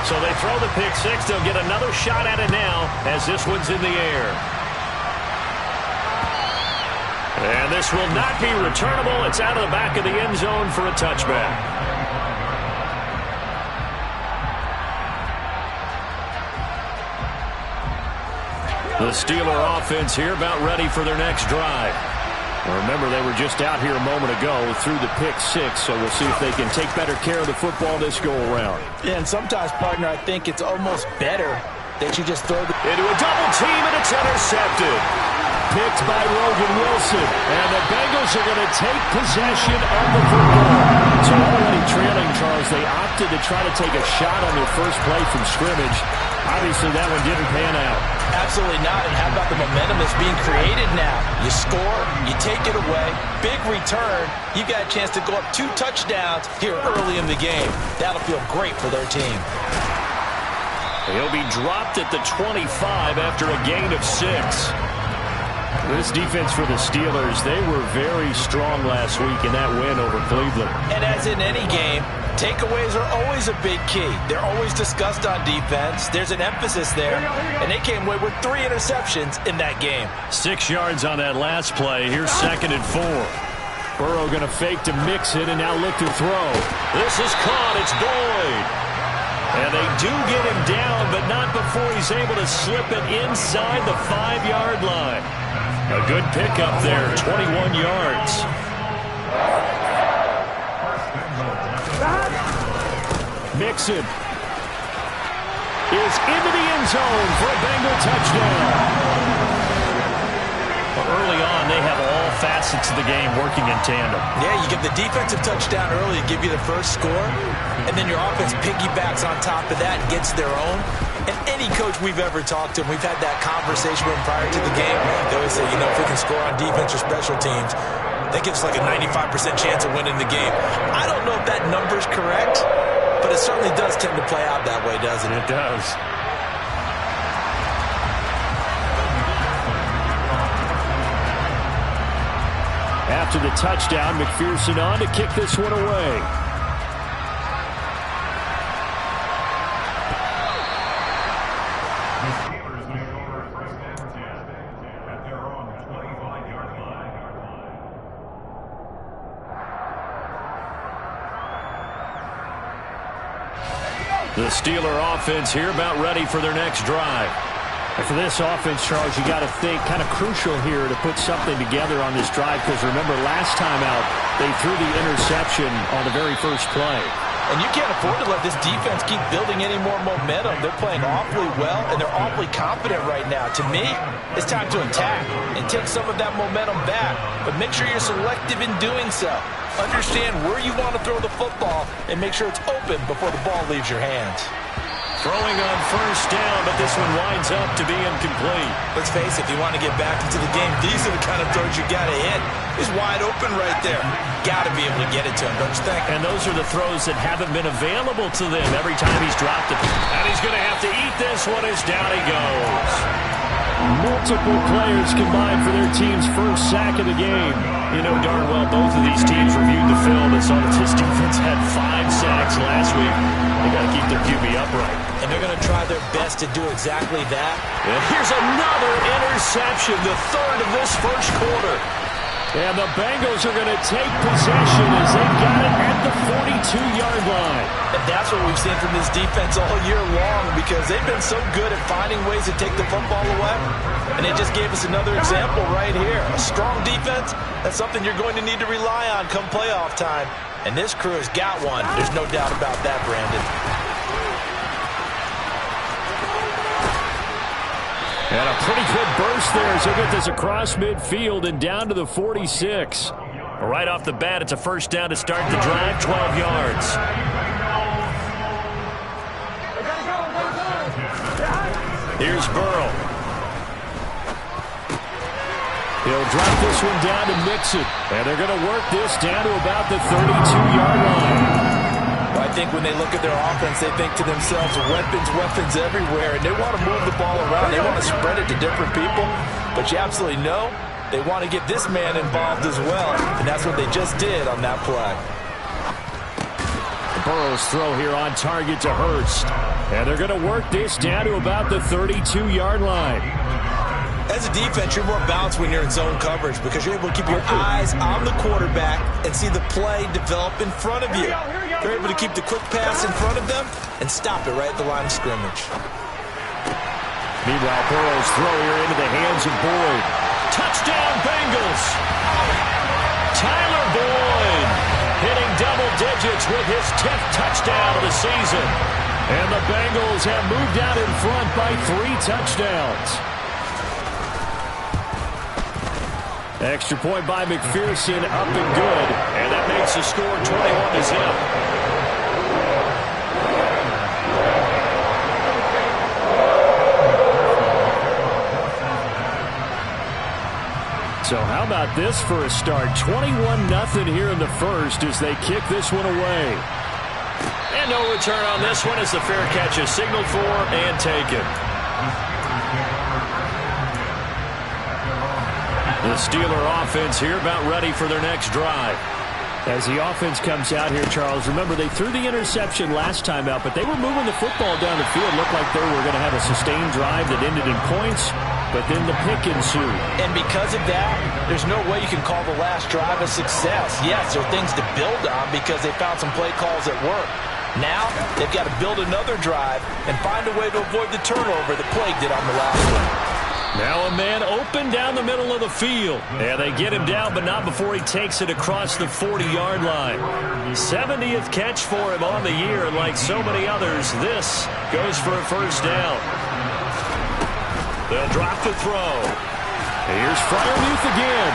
So they throw the pick six. They'll get another shot at it now as this one's in the air. And this will not be returnable. It's out of the back of the end zone for a touchback. The Steeler offense here about ready for their next drive. Remember, they were just out here a moment ago through the pick six, so we'll see if they can take better care of the football this go-around. Yeah, and sometimes, partner, I think it's almost better that you just throw the... Into a double team, and it's intercepted. Picked by Rogan Wilson, and the Bengals are going to take possession of the football. So already trailing, Charles, they opted to try to take a shot on their first play from scrimmage. Obviously, that one didn't pan out. Absolutely not. And how about the momentum that's being created now? You score, you take it away, big return. You got a chance to go up 2 touchdowns here early in the game. That'll feel great for their team. He'll be dropped at the 25 after a gain of 6. This defense for the Steelers, they were very strong last week in that win over Cleveland. And as in any game, takeaways are always a big key. They're always discussed on defense. There's an emphasis there, and they came away with 3 interceptions in that game. 6 yards on that last play. Here's 2nd and 4. Burrow going to fake to mix it and now look to throw. This is caught. It's Boyd. And they do get him down, but not before he's able to slip it inside the 5-yard line. A good pickup there, 21 yards. Mixon is into the end zone for a Bengal touchdown. Well, early on, they have all facets of the game working in tandem. Yeah, you get the defensive touchdown early to give you the first score, and then your offense piggybacks on top of that and gets their own. And any coach we've ever talked to, we've had that conversation with them prior to the game. They always say, you know, if we can score on defense or special teams, that gives us like a 95% chance of winning the game. I don't know if that number's correct, but it certainly does tend to play out that way, doesn't it? It does. After the touchdown, McPherson on to kick this one away. The Steeler offense here about ready for their next drive. And for this offense, Charles, you got to think kind of crucial here to put something together on this drive, because remember last time out they threw the interception on the very first play. And you can't afford to let this defense keep building any more momentum. They're playing awfully well, and they're awfully confident right now. To me, it's time to attack and take some of that momentum back, but make sure you're selective in doing so. Understand where you want to throw the football and make sure it's open before the ball leaves your hands. Throwing on first down, but this one winds up to be incomplete. Let's face it, if you want to get back into the game, these are the kind of throws you got to hit. He's wide open right there. Got to be able to get it to him, don't you think? And those are the throws that haven't been available to them every time he's dropped it. And he's going to have to eat this one as down he goes. Multiple players combined for their team's first sack of the game. You know darn well both of these teams reviewed the film and saw that this defense had 5 sacks last week. They got to keep their QB upright. And they're going to try their best to do exactly that. And here's another interception, the 3rd of this first quarter. And the Bengals are going to take possession as they've got it at the 42-yard line. And that's what we've seen from this defense all year long, because they've been so good at finding ways to take the football away. And they just gave us another example right here. A strong defense, that's something you're going to need to rely on come playoff time. And this crew has got one. There's no doubt about that, Brandon. And a pretty good burst there as they get this across midfield and down to the 46. Right off the bat, it's a first down to start the drive, 12 yards. Here's Burrow. He'll drop this one down to Mixon. And they're going to work this down to about the 32-yard line. I think when they look at their offense, they think to themselves, weapons everywhere, and they want to move the ball around. They want to spread it to different people, but you absolutely know they want to get this man involved as well, and that's what they just did on that play. Burrow's throw here on target to Hurst. And they're going to work this down to about the 32-yard line. As a defense, you're more balanced when you're in zone coverage because you're able to keep your eyes on the quarterback and see the play develop in front of you. You're able to keep the quick pass in front of them and stop it right at the line of scrimmage. Meanwhile, Burrow's throw here into the hands of Boyd. Touchdown, Bengals! Tyler Boyd hitting double digits with his 10th touchdown of the season. And the Bengals have moved out in front by 3 touchdowns. Extra point by McPherson, up and good. And that makes the score 21-0. So how about this for a start? 21-0 here in the first as they kick this one away. And no return on this one as the fair catch is signaled for and taken. The Steeler offense here about ready for their next drive. As the offense comes out here, Charles, remember they threw the interception last time out, but they were moving the football down the field. Looked like they were going to have a sustained drive that ended in points, but then the pick ensued. And because of that, there's no way you can call the last drive a success. Yes, there are things to build on because they found some play calls that work. Now, they've got to build another drive and find a way to avoid the turnover that plagued it on the last one. Now a man open down the middle of the field. And they get him down, but not before he takes it across the 40-yard line. 70th catch for him on the year. And like so many others, this goes for a first down. They'll drop the throw. Here's Freiermuth again.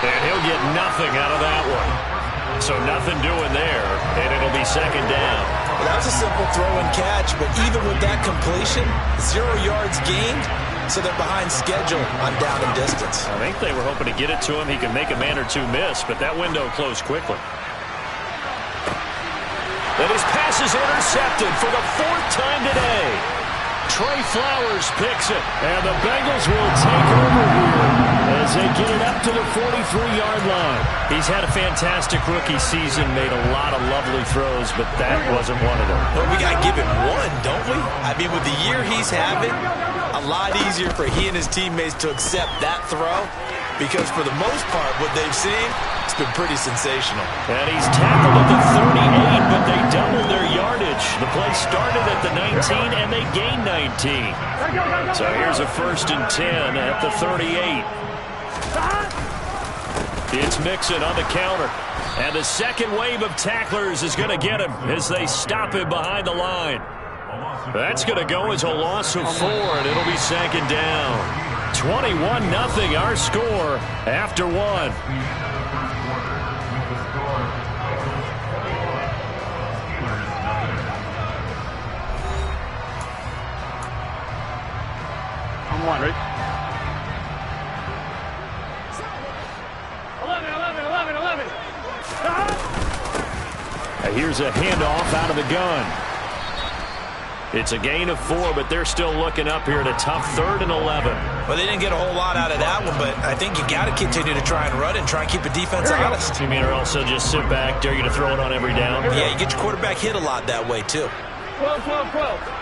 And he'll get nothing out of that one. So nothing doing there, and it'll be second down. Well, that was a simple throw and catch, but even with that completion, 0 yards gained, so they're behind schedule on down and distance. I think they were hoping to get it to him. He could make a man or two miss, but that window closed quickly. And his pass is intercepted for the 4th time today. Trey Flowers picks it, and the Bengals will take over here as they get it up to the 43-yard line. He's had a fantastic rookie season, made a lot of lovely throws, but that wasn't one of them. Well, we got to give him one, don't we? I mean, with the year he's having, a lot easier for he and his teammates to accept that throw because for the most part, what they've seen, it's been pretty sensational. And he's tackled at the 38, but they doubled their yardage. The play started at the 19, and they gained 19. So here's a 1st and 10 at the 38. It's Mixon on the counter. And the second wave of tacklers is going to get him as they stop him behind the line. That's going to go as a loss of 4, and it'll be second down. 21-0 our score after 1. I'm one, right? 11. Here's a handoff out of the gun. It's a gain of 4, but they're still looking up here at a tough 3rd and 11. Well, they didn't get a whole lot out of that one, but I think you got to continue to try and run and try and keep the defense honest. You mean or else they'll just sit back, dare you to throw it on every down? Yeah, you get your quarterback hit a lot that way, too. 12.